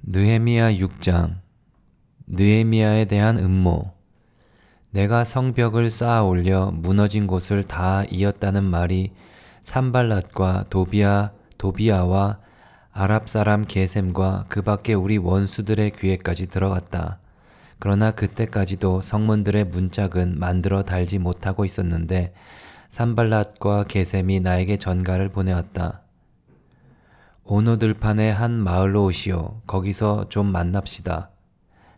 느헤미야 6장. 느헤미야에 대한 음모. 내가 성벽을 쌓아 올려 무너진 곳을 다 이었다는 말이 산발랏과 도비아와 아랍 사람 게셈과 그 밖에 우리 원수들의 귀에까지 들어갔다. 그러나 그때까지도 성문들의 문짝은 만들어 달지 못하고 있었는데 산발랏과 게셈이 나에게 전가를 보내왔다. 오노 들판의 한 마을로 오시오. 거기서 좀 만납시다.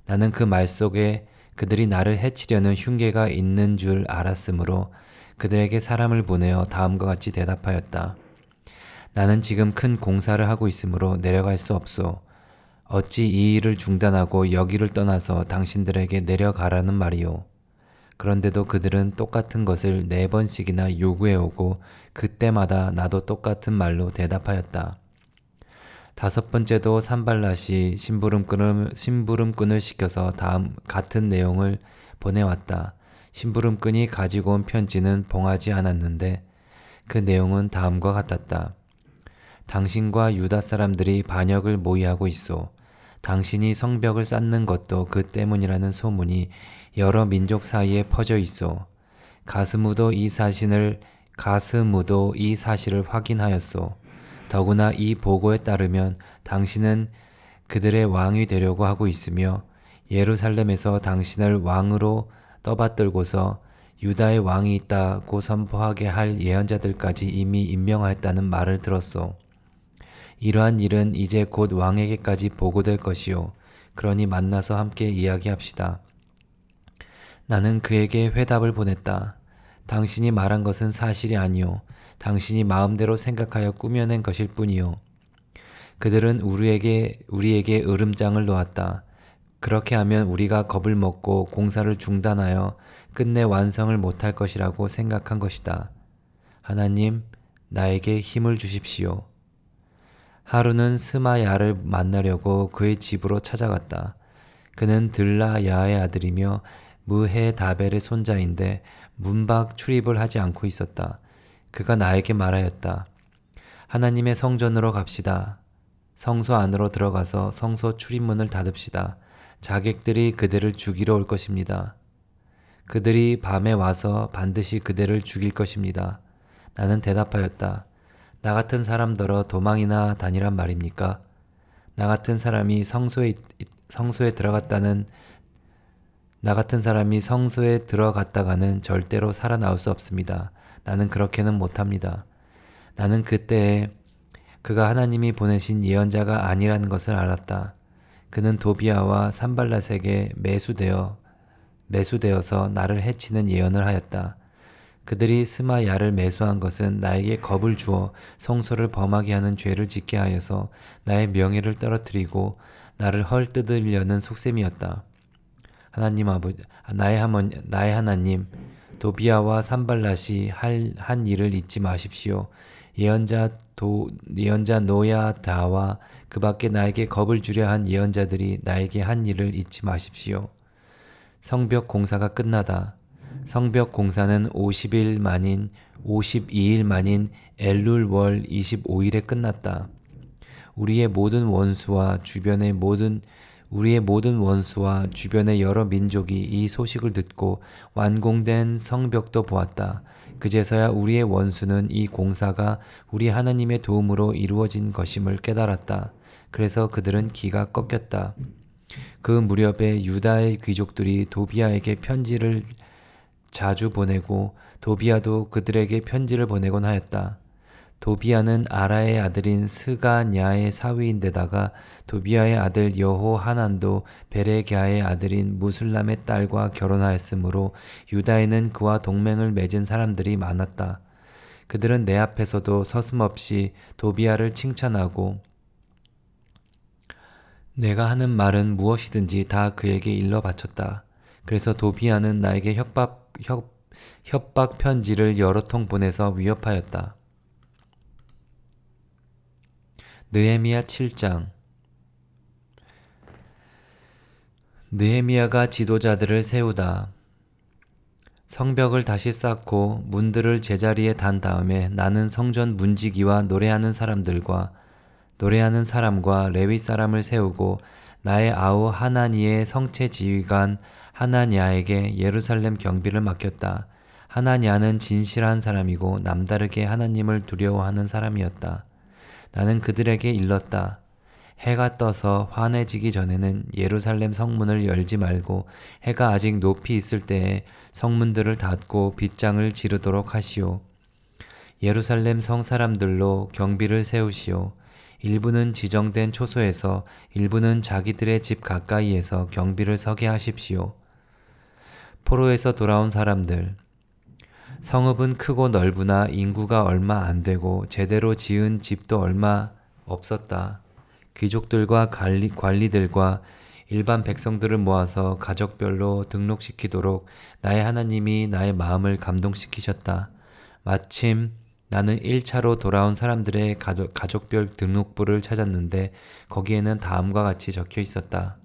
나는 그 말 속에 그들이 나를 해치려는 흉계가 있는 줄 알았으므로 그들에게 사람을 보내어 다음과 같이 대답하였다. 나는 지금 큰 공사를 하고 있으므로 내려갈 수 없소. 어찌 이 일을 중단하고 여기를 떠나서 당신들에게 내려가라는 말이오. 그런데도 그들은 똑같은 것을 4번씩이나 요구해오고 그때마다 나도 똑같은 말로 대답하였다. 5번째도 산발랏이 심부름꾼을 시켜서 같은 내용을 보내왔다. 심부름꾼이 가지고 온 편지는 봉하지 않았는데 그 내용은 다음과 같았다. 당신과 유다 사람들이 반역을 모의하고 있소. 당신이 성벽을 쌓는 것도 그 때문이라는 소문이 여러 민족 사이에 퍼져 있소. 가스무도 이 사실을 확인하였소. 더구나 이 보고에 따르면 당신은 그들의 왕이 되려고 하고 있으며 예루살렘에서 당신을 왕으로 떠받들고서 유다의 왕이 있다고 선포하게 할 예언자들까지 이미 임명하였다는 말을 들었소. 이러한 일은 이제 곧 왕에게까지 보고될 것이요. 그러니 만나서 함께 이야기합시다. 나는 그에게 회답을 보냈다. 당신이 말한 것은 사실이 아니오. 당신이 마음대로 생각하여 꾸며낸 것일 뿐이요. 그들은 우리에게 으름장을 놓았다. 그렇게 하면 우리가 겁을 먹고 공사를 중단하여 끝내 완성을 못할 것이라고 생각한 것이다. 하나님, 나에게 힘을 주십시오. 하루는 스마야를 만나려고 그의 집으로 찾아갔다. 그는 들라야의 아들이며 무헤다벨의 손자인데 문밖 출입을 하지 않고 있었다. 그가 나에게 말하였다. 하나님의 성전으로 갑시다. 성소 안으로 들어가서 성소 출입문을 닫읍시다. 자객들이 그들을 죽이러 올 것입니다. 그들이 밤에 와서 반드시 그들을 죽일 것입니다. 나는 대답하였다. 나 같은 사람더러 도망이나 다니란 말입니까? 나 같은 사람이 성소에 들어갔다가는 절대로 살아나올 수 없습니다. 나는 그렇게는 못합니다. 나는 그때에 그가 하나님이 보내신 예언자가 아니라는 것을 알았다. 그는 도비아와 산발랏에게 매수되어서 나를 해치는 예언을 하였다. 그들이 스마야를 매수한 것은 나에게 겁을 주어 성소를 범하게 하는 죄를 짓게 하여서 나의 명예를 떨어뜨리고 나를 헐뜯으려는 속셈이었다. 나의 하나님, 도비아와 산발랏이 한 일을 잊지 마십시오. 예언자 노야다와 그 밖에 나에게 겁을 주려 한 예언자들이 나에게 한 일을 잊지 마십시오. 성벽 공사가 끝나다. 성벽 공사는 52일 만인 엘룰월 25일에 끝났다. 우리의 모든 원수와 주변의 여러 민족이 이 소식을 듣고 완공된 성벽도 보았다. 그제서야 우리의 원수는 이 공사가 우리 하나님의 도움으로 이루어진 것임을 깨달았다. 그래서 그들은 기가 꺾였다. 그 무렵에 유다의 귀족들이 도비아에게 편지를 자주 보내고 도비아도 그들에게 편지를 보내곤 하였다. 도비아는 아라의 아들인 스가냐의 사위인데다가 도비아의 아들 여호하난도 베레갸의 아들인 무술람의 딸과 결혼하였으므로 유다에는 그와 동맹을 맺은 사람들이 많았다. 그들은 내 앞에서도 서슴없이 도비아를 칭찬하고 내가 하는 말은 무엇이든지 다 그에게 일러 바쳤다. 그래서 도비아는 나에게 협박 편지를 여러 통 보내서 위협하였다. 느헤미야 7장. 느헤미야가 지도자들을 세우다. 성벽을 다시 쌓고 문들을 제자리에 단 다음에 나는 성전 문지기와 노래하는 사람들과 노래하는 사람과 레위 사람을 세우고 나의 아우 하나니의 성체 지휘관 하나냐에게 예루살렘 경비를 맡겼다. 하나냐는 진실한 사람이고 남다르게 하나님을 두려워하는 사람이었다. 나는 그들에게 일렀다. 해가 떠서 환해지기 전에는 예루살렘 성문을 열지 말고 해가 아직 높이 있을 때에 성문들을 닫고 빗장을 지르도록 하시오. 예루살렘 성 사람들로 경비를 세우시오. 일부는 지정된 초소에서 일부는 자기들의 집 가까이에서 경비를 서게 하십시오. 포로에서 돌아온 사람들. 성읍은 크고 넓으나 인구가 얼마 안 되고 제대로 지은 집도 얼마 없었다. 귀족들과 관리들과 일반 백성들을 모아서 가족별로 등록시키도록 나의 하나님이 나의 마음을 감동시키셨다. 마침 나는 1차로 돌아온 사람들의 가족별 등록부를 찾았는데 거기에는 다음과 같이 적혀 있었다.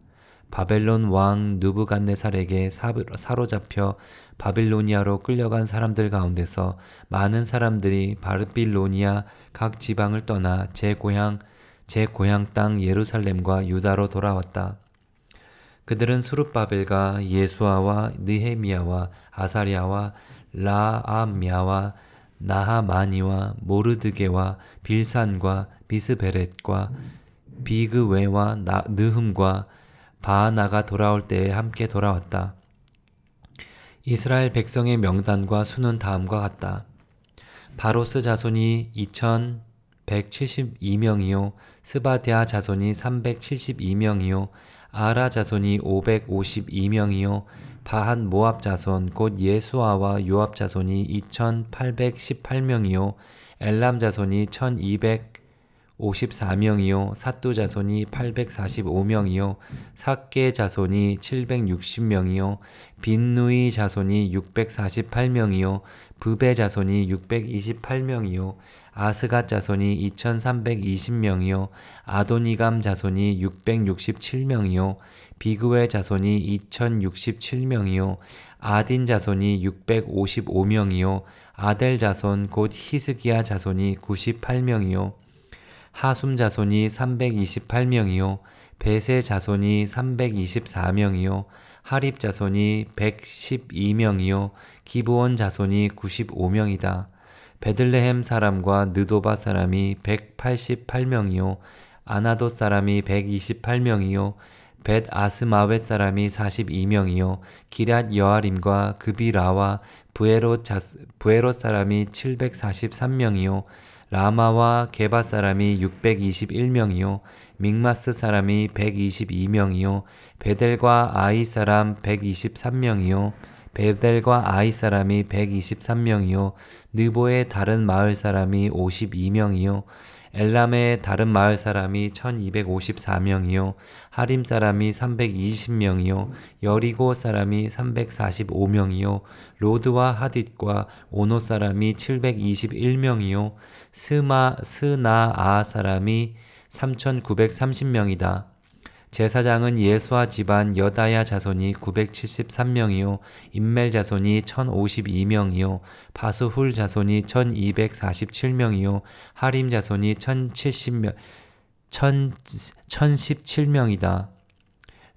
바벨론 왕 느부갓네살에게 사로잡혀 바빌로니아로 끌려간 사람들 가운데서 많은 사람들이 바빌로니아 각 지방을 떠나 제 고향 땅 예루살렘과 유다로 돌아왔다. 그들은 수룹바벨과 예수아와 느헤미야와 아사랴와 라암야와 나하마니와 모르드게와 빌산과 비스베렛과 비그웨와 느흠과 바하나가 돌아올 때에 함께 돌아왔다. 이스라엘 백성의 명단과 수는 다음과 같다. 바로스 자손이 2172명이요 스바디아 자손이 372명이요 아라 자손이 552명이요 바한 모압 자손 곧 예수아와 요압 자손이 2818명이요 엘람 자손이 1254명이요 삿두 자손이 845명이요 삭게 자손이 760명이요 빈누이 자손이 648명이요 브베 자손이 628명이요 아스갓 자손이 2320명이요 아도니감 자손이 667명이요 비그웨 자손이 2067명이요 아딘 자손이 655명이요 아델 자손 곧 히스기야 자손이 98명이요 하숨 자손이 328명이요 베세 자손이 324명이요 하립 자손이 112명이요 기브온 자손이 95명이다. 베들레헴 사람과 느도바 사람이 188명이요 아나돗 사람이 128명이요 벳 아스마웻 사람이 42명이요 기럇 여아림과 그비라와 부에롯 사람이 743명이요 라마와 게바 사람이 621명이요 믹마스 사람이 122명이요 베델과 아이 사람 123명이요 베델과 아이 사람이 123명이요 느보의 다른 마을 사람이 52명이요 엘람의 다른 마을 사람이 1254명이요 하림 사람이 320명이요 여리고 사람이 345명이요 로드와 하딧과 오노 사람이 721명이요 스나아 사람이 3930명이다. 제사장은 예수아 집안 여다야 자손이 973명이요 임멜 자손이 1052명이요 바수훌 자손이 1247명이요 하림 자손이 1017명이다.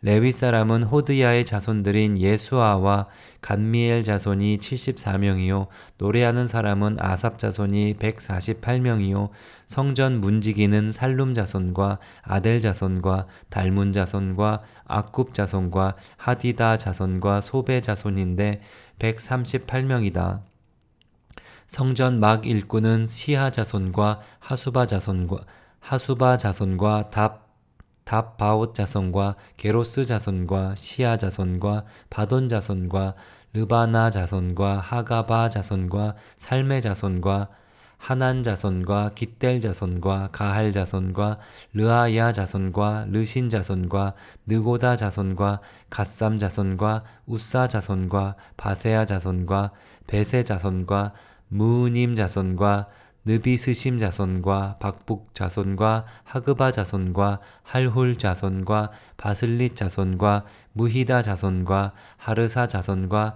레위 사람은 호드야의 자손들인 예수아와 간미엘 자손이 74명이요 노래하는 사람은 아삽 자손이 148명이요 성전 문지기는 살룸 자손과 아델 자손과 달문 자손과 악굽 자손과 하디다 자손과 소베 자손인데 138명이다. 성전 막 일꾼은 시하 자손과 하수바 자손과 답바옷 자손과 게로스 자손과 시아 자손과 바돈 자손과 르바나 자손과 하가바 자손과 살메 자손과 하난 자손과 깃델 자손과 가할 자손과 르아야 자손과 르신 자손과 느고다 자손과 갓삼 자손과 우사 자손과 바세야 자손과 베세 자손과 무님 자손과 느비스심 자손과 박북 자손과 하그바 자손과 할훌 자손과 바슬릿 자손과 무히다 자손과 하르사 자손과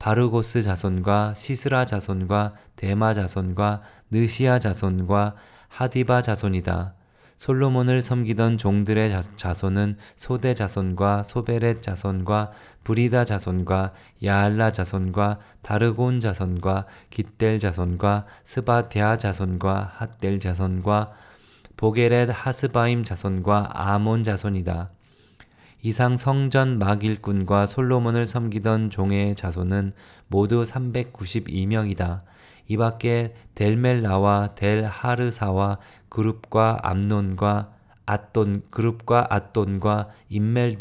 바르고스 자손과 시스라 자손과 데마 자손과 느시아 자손과 하디바 자손이다. 솔로몬을 섬기던 종들의 자손은 소대 자손과 소베렛 자손과 브리다 자손과 야알라 자손과 다르곤 자손과 깃델 자손과 스바랴 자손과 핫델 자손과 보게렛 하스바임 자손과 아몬 자손이다. 이상 성전 막 일꾼과 솔로몬을 섬기던 종의 자손은 모두 392명이다. 이 밖에 델멜라와 델하르사와 그룹과 암논과 앗돈과 인멜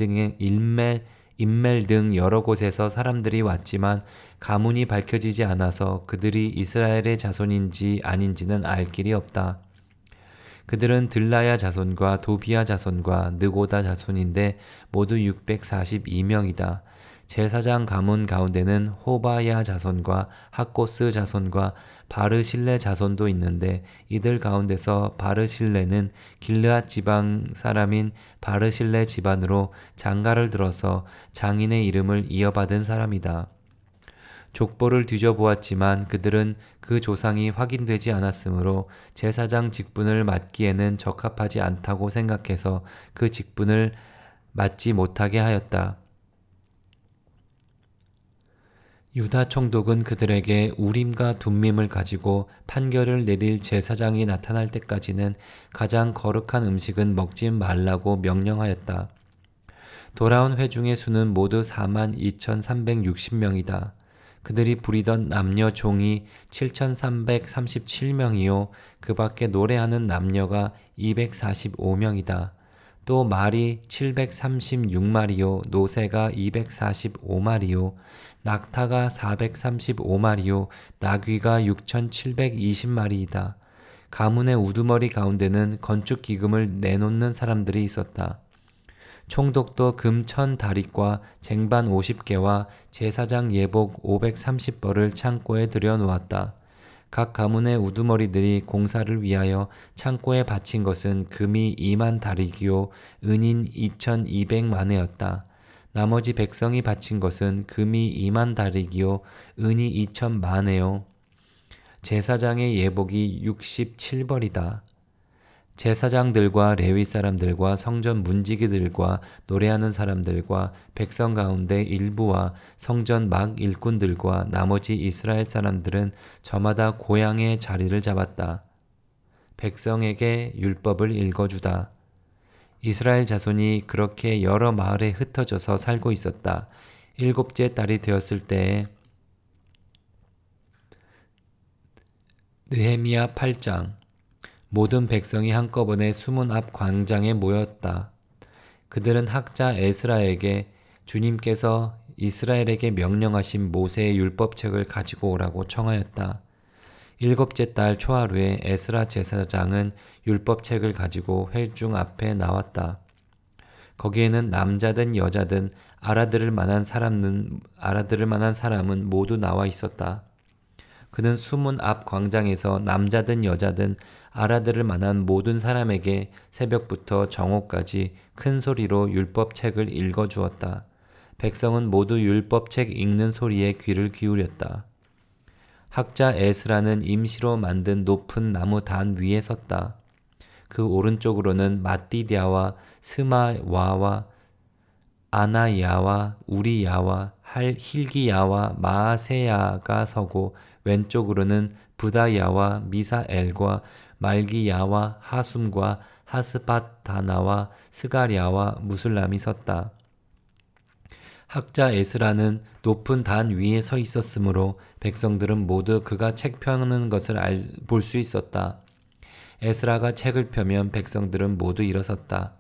등 여러 곳에서 사람들이 왔지만 가문이 밝혀지지 않아서 그들이 이스라엘의 자손인지 아닌지는 알 길이 없다. 그들은 들라야 자손과 도비야 자손과 느고다 자손인데 모두 642명이다. 제사장 가문 가운데는 호바야 자손과 학고스 자손과 바르실레 자손도 있는데 이들 가운데서 바르실레는 길르앗 지방 사람인 바르실레 집안으로 장가를 들어서 장인의 이름을 이어받은 사람이다. 족보를 뒤져보았지만 그들은 그 조상이 확인되지 않았으므로 제사장 직분을 맡기에는 적합하지 않다고 생각해서 그 직분을 맡지 못하게 하였다. 유다 총독은 그들에게 우림과 둠밈을 가지고 판결을 내릴 제사장이 나타날 때까지는 가장 거룩한 음식은 먹지 말라고 명령하였다. 돌아온 회중의 수는 모두 42,360명이다. 그들이 부리던 남녀 종이 7,337명이요 그 밖에 노래하는 남녀가 245명이다. 또 말이 736마리요 노새가 245마리요 낙타가 435마리요 나귀가 6,720마리이다. 가문의 우두머리 가운데는 건축 기금을 내놓는 사람들이 있었다. 총독도 금 1,000다릿과 쟁반 50개와 제사장 예복 530벌을 창고에 들여놓았다. 각 가문의 우두머리들이 공사를 위하여 창고에 바친 것은 금이 2만 다릭이요 은인 2,200만회였다. 나머지 백성이 바친 것은 금이 2만 다릭이요 은이 2,000만회요 제사장의 예복이 67벌이다. 제사장들과 레위 사람들과 성전 문지기들과 노래하는 사람들과 백성 가운데 일부와 성전 막 일꾼들과 나머지 이스라엘 사람들은 저마다 고향의 자리를 잡았다. 백성에게 율법을 읽어주다. 이스라엘 자손이 그렇게 여러 마을에 흩어져서 살고 있었다. 7째 달이 되었을 때에 느헤미야 8장 모든 백성이 한꺼번에 수문 앞 광장에 모였다. 그들은 학자 에스라에게 주님께서 이스라엘에게 명령하신 모세의 율법책을 가지고 오라고 청하였다. 7째 달 초하루에 에스라 제사장은 율법책을 가지고 회중 앞에 나왔다. 거기에는 남자든 여자든 알아들을 만한 사람은 모두 나와 있었다. 그는 수문 앞 광장에서 남자든 여자든 알아들을 만한 모든 사람에게 새벽부터 정오까지 큰 소리로 율법책을 읽어주었다. 백성은 모두 율법책 읽는 소리에 귀를 기울였다. 학자 에스라는 임시로 만든 높은 나무 단 위에 섰다. 그 오른쪽으로는 마띠디아와 스마와와 아나야와 우리야와 힐기야와 마아세야가 서고 왼쪽으로는 부다야와 미사엘과 말기야와 하숨과 하스바다나와 스가랴와 무술람이 섰다. 학자 에스라는 높은 단 위에 서 있었으므로 백성들은 모두 그가 책 펴는 것을 볼 수 있었다. 에스라가 책을 펴면 백성들은 모두 일어섰다.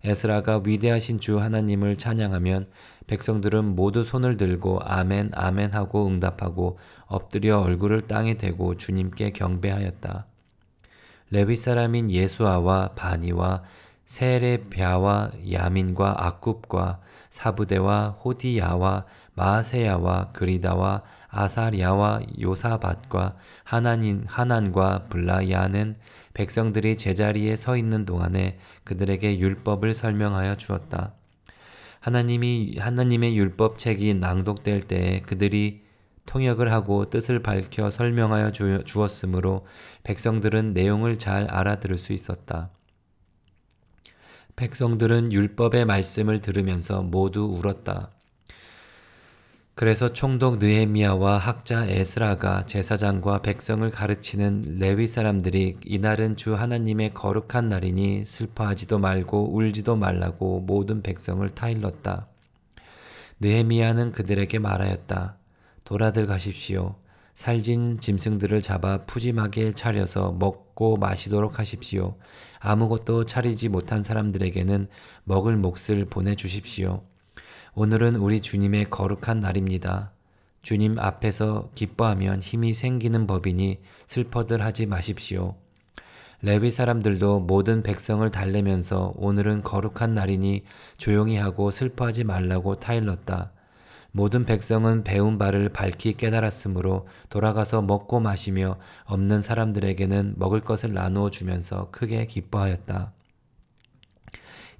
에스라가 위대하신 주 하나님을 찬양하면 백성들은 모두 손을 들고 아멘 아멘 하고 응답하고 엎드려 얼굴을 땅에 대고 주님께 경배하였다. 레위 사람인 예수아와 바니와 세레비아와 야민과 악굽과 사부대와 호디야와 마아세야와 그리다와 아사랴와 요사밧과 하난과 블라야는 백성들이 제자리에 서 있는 동안에 그들에게 율법을 설명하여 주었다. 하나님의 율법책이 낭독될 때에 그들이 통역을 하고 뜻을 밝혀 설명하여 주었으므로 백성들은 내용을 잘 알아들을 수 있었다. 백성들은 율법의 말씀을 들으면서 모두 울었다. 그래서 총독 느헤미야와 학자 에스라가 제사장과 백성을 가르치는 레위 사람들이 이날은 주 하나님의 거룩한 날이니 슬퍼하지도 말고 울지도 말라고 모든 백성을 타일렀다. 느헤미야는 그들에게 말하였다. 돌아들 가십시오. 살진 짐승들을 잡아 푸짐하게 차려서 먹고 마시도록 하십시오. 아무것도 차리지 못한 사람들에게는 먹을 몫을 보내주십시오. 오늘은 우리 주님의 거룩한 날입니다. 주님 앞에서 기뻐하면 힘이 생기는 법이니 슬퍼들 하지 마십시오. 레위 사람들도 모든 백성을 달래면서 오늘은 거룩한 날이니 조용히 하고 슬퍼하지 말라고 타일렀다. 모든 백성은 배운 바를 밝히 깨달았으므로 돌아가서 먹고 마시며 없는 사람들에게는 먹을 것을 나누어 주면서 크게 기뻐하였다.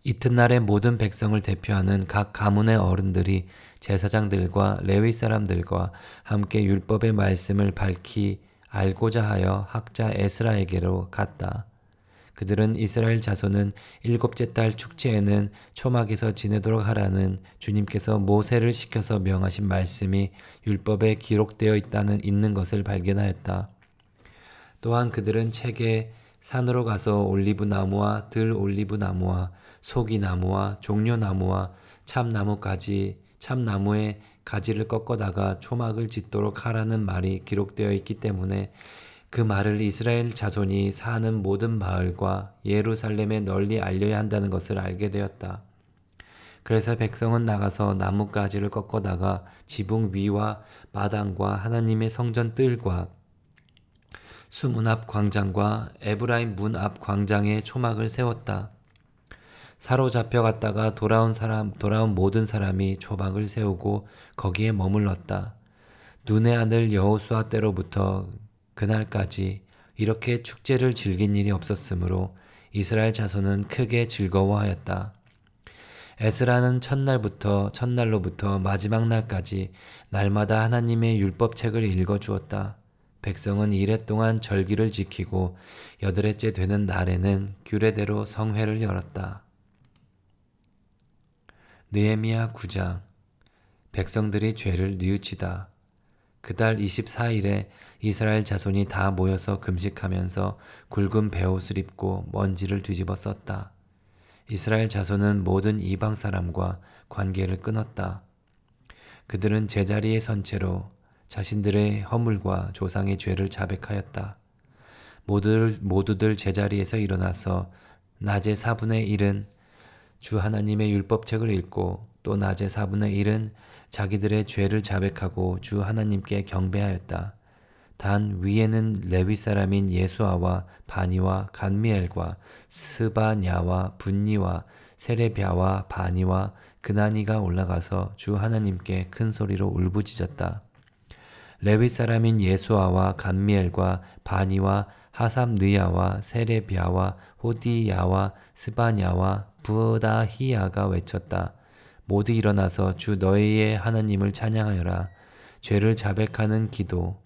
이튿날에 모든 백성을 대표하는 각 가문의 어른들이 제사장들과 레위 사람들과 함께 율법의 말씀을 밝히 알고자 하여 학자 에스라에게로 갔다. 그들은 이스라엘 자손은 일곱째 달 축제에는 초막에서 지내도록 하라는 주님께서 모세를 시켜서 명하신 말씀이 율법에 기록되어 있는 것을 발견하였다. 또한 그들은 책에 산으로 가서 올리브 나무와 들 올리브 나무와 소기 나무와 종려 나무와 참나무의 가지를 꺾어다가 초막을 짓도록 하라는 말이 기록되어 있기 때문에 그 말을 이스라엘 자손이 사는 모든 마을과 예루살렘에 널리 알려야 한다는 것을 알게 되었다. 그래서 백성은 나가서 나뭇가지를 꺾어다가 지붕 위와 마당과 하나님의 성전 뜰과 수문 앞 광장과 에브라임 문 앞 광장에 초막을 세웠다. 사로잡혀 갔다가 돌아온 모든 사람이 초막을 세우고 거기에 머물렀다. 눈의 아들 여호수아 때로부터 그날까지 이렇게 축제를 즐긴 일이 없었으므로 이스라엘 자손은 크게 즐거워하였다. 에스라는 첫날로부터 마지막 날까지 날마다 하나님의 율법책을 읽어주었다. 백성은 이래 동안 절기를 지키고 여덟째 되는 날에는 규례대로 성회를 열었다. 느헤미야 9장. 백성들이 죄를 뉘우치다. 그달 24일에 이스라엘 자손이 다 모여서 금식하면서 굵은 베옷을 입고 먼지를 뒤집어 썼다. 이스라엘 자손은 모든 이방 사람과 관계를 끊었다. 그들은 제자리에 선 채로 자신들의 허물과 조상의 죄를 자백하였다. 모두들 제자리에서 일어나서 낮의 4분의 1은 주 하나님의 율법책을 읽고 또 낮의 4분의 1은 자기들의 죄를 자백하고 주 하나님께 경배하였다. 단 위에는 레위 사람인 예수아와 바니와 간미엘과 스바냐와 분니와 세레비아와 바니와 그나니가 올라가서 주 하나님께 큰 소리로 울부짖었다. 레위 사람인 예수아와 간미엘과 바니와 하삼느야와 세레비아와 호디야와 스바냐와 부다히야가 외쳤다. 모두 일어나서 주 너희의 하나님을 찬양하여라. 죄를 자백하는 기도.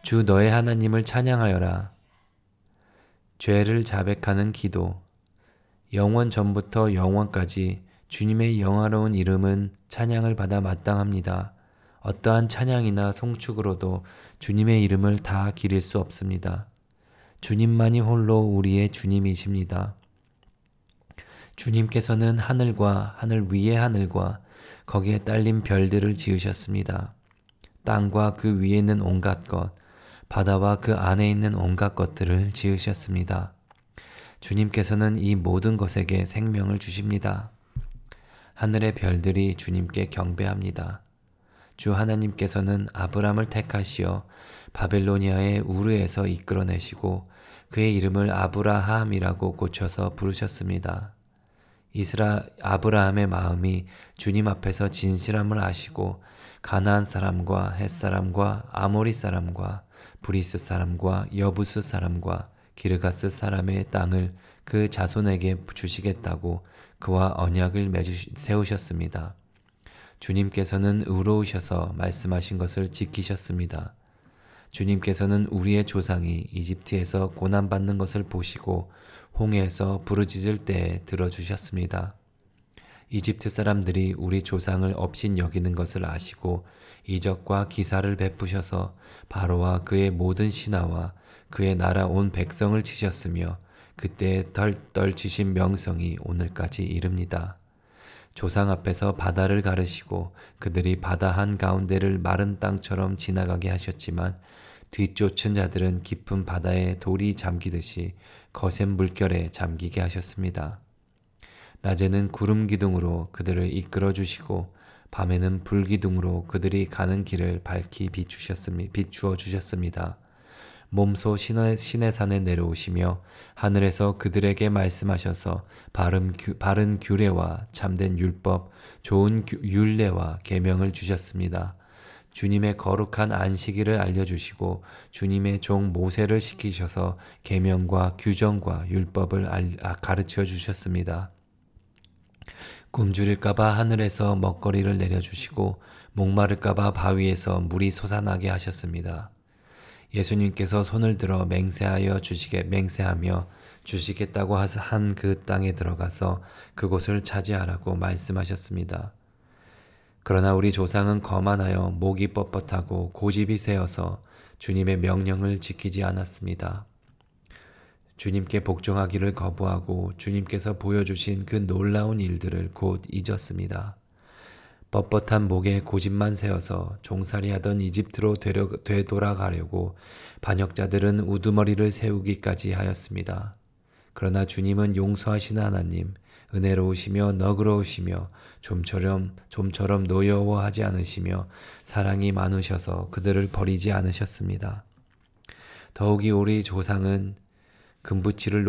주 너의 하나님을 찬양하여라. 죄를 자백하는 기도. 영원 전부터 영원까지 주님의 영화로운 이름은 찬양을 받아 마땅합니다. 어떠한 찬양이나 송축으로도 주님의 이름을 다 기릴 수 없습니다. 주님만이 홀로 우리의 주님이십니다. 주님께서는 하늘과 하늘 위의 하늘과 거기에 딸린 별들을 지으셨습니다. 땅과 그 위에 있는 온갖 것, 바다와 그 안에 있는 온갖 것들을 지으셨습니다. 주님께서는 이 모든 것에게 생명을 주십니다. 하늘의 별들이 주님께 경배합니다. 주 하나님께서는 아브람을 택하시어 바벨로니아의 우르에서 이끌어내시고 그의 이름을 아브라함이라고 고쳐서 부르셨습니다. 아브라함의 마음이 주님 앞에서 진실함을 아시고 가나안 사람과 헷 사람과 아모리 사람과 브리스 사람과 여부스 사람과 기르가스 사람의 땅을 그 자손에게 주시겠다고 그와 언약을 세우셨습니다. 주님께서는 의로우셔서 말씀하신 것을 지키셨습니다. 주님께서는 우리의 조상이 이집트에서 고난받는 것을 보시고 홍해에서 부르짖을 때에 들어주셨습니다. 이집트 사람들이 우리 조상을 업신 여기는 것을 아시고 이적과 기사를 베푸셔서 바로와 그의 모든 신하와 그의 나라 온 백성을 치셨으며 그때에 떨치신 명성이 오늘까지 이릅니다. 조상 앞에서 바다를 가르시고 그들이 바다 한가운데를 마른 땅처럼 지나가게 하셨지만 뒤쫓은 자들은 깊은 바다에 돌이 잠기듯이 거센 물결에 잠기게 하셨습니다. 낮에는 구름 기둥으로 그들을 이끌어 주시고 밤에는 불 기둥으로 그들이 가는 길을 밝히 비추어 주셨습니다. 몸소 신의 산에 내려오시며 하늘에서 그들에게 말씀하셔서 바른 규례와 참된 율법, 좋은 율례와 계명을 주셨습니다. 주님의 거룩한 안식일을 알려주시고 주님의 종 모세를 시키셔서 계명과 규정과 율법을 가르쳐 주셨습니다. 굶주릴까봐 하늘에서 먹거리를 내려주시고 목마를까봐 바위에서 물이 솟아나게 하셨습니다. 예수님께서 손을 들어 맹세하며 주시겠다고 한 그 땅에 들어가서 그곳을 차지하라고 말씀하셨습니다. 그러나 우리 조상은 거만하여 목이 뻣뻣하고 고집이 세어서 주님의 명령을 지키지 않았습니다. 주님께 복종하기를 거부하고 주님께서 보여주신 그 놀라운 일들을 곧 잊었습니다. 뻣뻣한 목에 고집만 세워서 종살이하던 이집트로 되돌아가려고 반역자들은 우두머리를 세우기까지 하였습니다. 그러나 주님은 용서하시는 하나님, 은혜로우시며 너그러우시며 좀처럼 노여워하지 않으시며 사랑이 많으셔서 그들을 버리지 않으셨습니다. 더욱이 우리 조상은 금부치를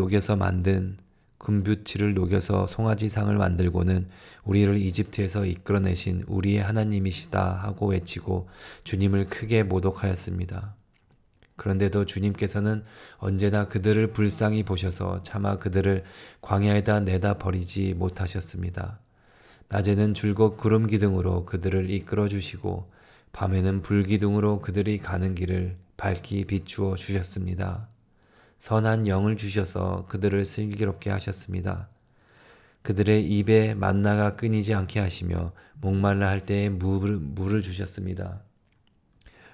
녹여서 송아지상을 만들고는 우리를 이집트에서 이끌어내신 우리의 하나님이시다 하고 외치고 주님을 크게 모독하였습니다. 그런데도 주님께서는 언제나 그들을 불쌍히 보셔서 차마 그들을 광야에다 내다 버리지 못하셨습니다. 낮에는 줄곧 구름 기둥으로 그들을 이끌어 주시고 밤에는 불 기둥으로 그들이 가는 길을 밝히 비추어 주셨습니다. 선한 영을 주셔서 그들을 슬기롭게 하셨습니다. 그들의 입에 만나가 끊이지 않게 하시며 목말라 할 때에 물을 주셨습니다.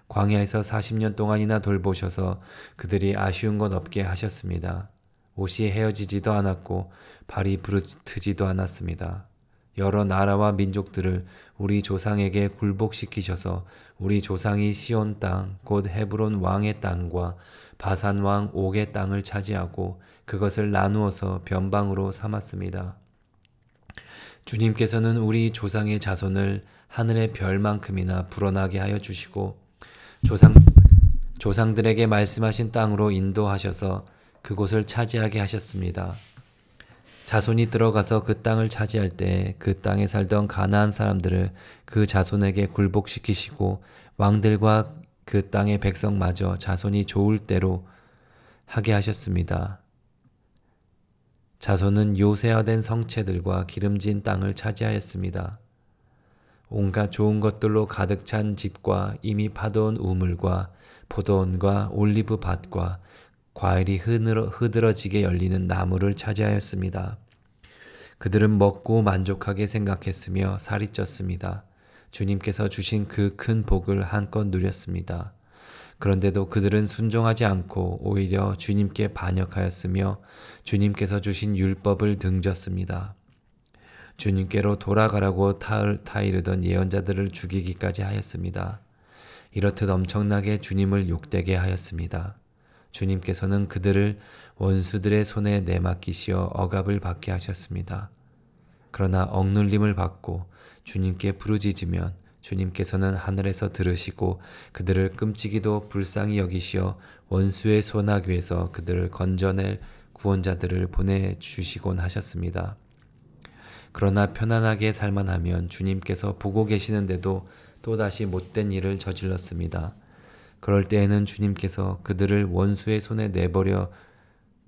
광야에서 40년 동안이나 돌보셔서 그들이 아쉬운 것 없게 하셨습니다. 옷이 헤어지지도 않았고 발이 부르트지도 않았습니다. 여러 나라와 민족들을 우리 조상에게 굴복시키셔서 우리 조상이 시온 땅, 곧 헤브론 왕의 땅과 바산 왕 옥의 땅을 차지하고 그것을 나누어서 변방으로 삼았습니다. 주님께서는 우리 조상의 자손을 하늘의 별만큼이나 불어나게 하여 주시고 조상들에게 말씀하신 땅으로 인도하셔서 그곳을 차지하게 하셨습니다. 자손이 들어가서 그 땅을 차지할 때 그 땅에 살던 가나안 사람들을 그 자손에게 굴복시키시고 왕들과 그 땅의 백성마저 자손이 좋을 대로 하게 하셨습니다. 자손은 요새화된 성체들과 기름진 땅을 차지하였습니다. 온갖 좋은 것들로 가득 찬 집과 이미 파도온 우물과 포도원과 올리브 밭과 과일이 흐드러지게 열리는 나무를 차지하였습니다. 그들은 먹고 만족하게 생각했으며 살이 쪘습니다. 주님께서 주신 그 큰 복을 한껏 누렸습니다. 그런데도 그들은 순종하지 않고 오히려 주님께 반역하였으며 주님께서 주신 율법을 등졌습니다. 주님께로 돌아가라고 타이르던 예언자들을 죽이기까지 하였습니다. 이렇듯 엄청나게 주님을 욕되게 하였습니다. 주님께서는 그들을 원수들의 손에 내맡기시어 억압을 받게 하셨습니다. 그러나 억눌림을 받고 주님께 부르짖으면 주님께서는 하늘에서 들으시고 그들을 끔찍이도 불쌍히 여기시어 원수의 소나귀에서 그들을 건져낼 구원자들을 보내주시곤 하셨습니다. 그러나 편안하게 살만 하면 주님께서 보고 계시는데도 또다시 못된 일을 저질렀습니다. 그럴 때에는 주님께서 그들을 원수의 손에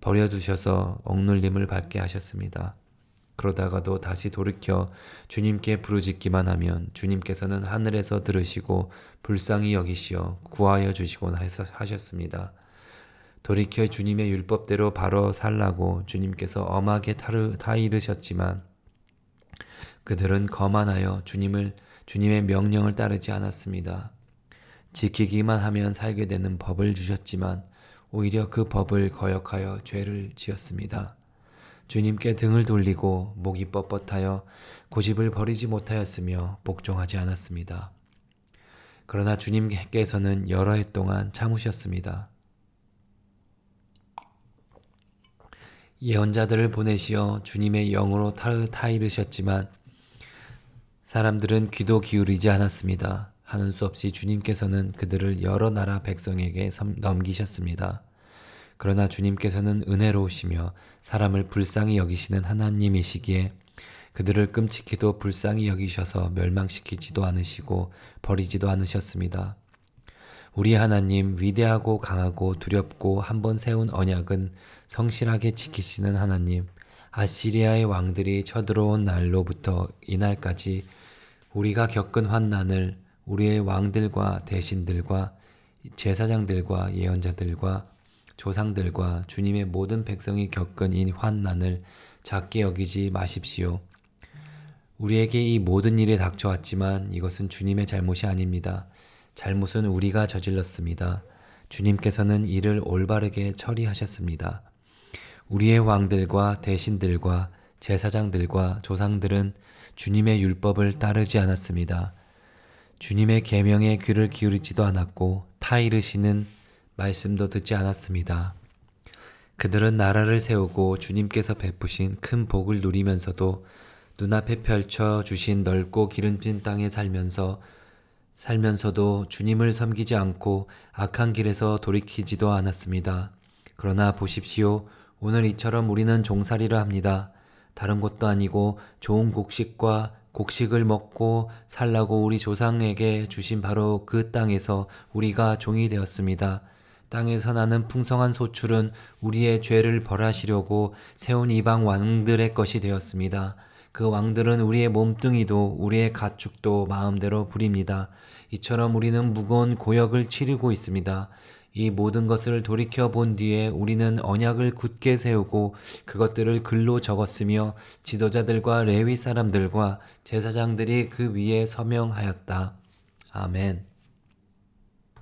버려두셔서 억눌림을 받게 하셨습니다. 그러다가도 다시 돌이켜 주님께 부르짖기만 하면 주님께서는 하늘에서 들으시고 불쌍히 여기시어 구하여 주시곤 하셨습니다. 돌이켜 주님의 율법대로 바로 살라고 주님께서 엄하게 타이르셨지만 그들은 거만하여 주님의 명령을 따르지 않았습니다. 지키기만 하면 살게 되는 법을 주셨지만 오히려 그 법을 거역하여 죄를 지었습니다. 주님께 등을 돌리고 목이 뻣뻣하여 고집을 버리지 못하였으며 복종하지 않았습니다. 그러나 주님께서는 여러 해 동안 참으셨습니다. 예언자들을 보내시어 주님의 영으로 타이르셨지만 사람들은 귀도 기울이지 않았습니다. 하는 수 없이 주님께서는 그들을 여러 나라 백성에게 넘기셨습니다. 그러나 주님께서는 은혜로우시며 사람을 불쌍히 여기시는 하나님이시기에 그들을 끔찍히도 불쌍히 여기셔서 멸망시키지도 않으시고 버리지도 않으셨습니다. 우리 하나님 위대하고 강하고 두렵고 한번 세운 언약은 성실하게 지키시는 하나님, 아시리아의 왕들이 쳐들어온 날로부터 이날까지 우리가 겪은 환난을 우리의 왕들과 대신들과 제사장들과 예언자들과 조상들과 주님의 모든 백성이 겪은 이 환난을 작게 여기지 마십시오. 우리에게 이 모든 일이 닥쳐왔지만 이것은 주님의 잘못이 아닙니다. 잘못은 우리가 저질렀습니다. 주님께서는 이를 올바르게 처리하셨습니다. 우리의 왕들과 대신들과 제사장들과 조상들은 주님의 율법을 따르지 않았습니다. 주님의 계명에 귀를 기울이지도 않았고 타이르시는 말씀도 듣지 않았습니다. 그들은 나라를 세우고 주님께서 베푸신 큰 복을 누리면서도 눈앞에 펼쳐 주신 넓고 기름진 땅에 살면서도 주님을 섬기지 않고 악한 길에서 돌이키지도 않았습니다. 그러나 보십시오. 오늘 이처럼 우리는 종살이를 합니다. 다른 곳도 아니고 좋은 곡식을 먹고 살라고 우리 조상에게 주신 바로 그 땅에서 우리가 종이 되었습니다. 땅에서 나는 풍성한 소출은 우리의 죄를 벌하시려고 세운 이방 왕들의 것이 되었습니다. 그 왕들은 우리의 몸뚱이도 우리의 가축도 마음대로 부립니다. 이처럼 우리는 무거운 고역을 치르고 있습니다. 이 모든 것을 돌이켜 본 뒤에 우리는 언약을 굳게 세우고 그것들을 글로 적었으며 지도자들과 레위 사람들과 제사장들이 그 위에 서명하였다. 아멘.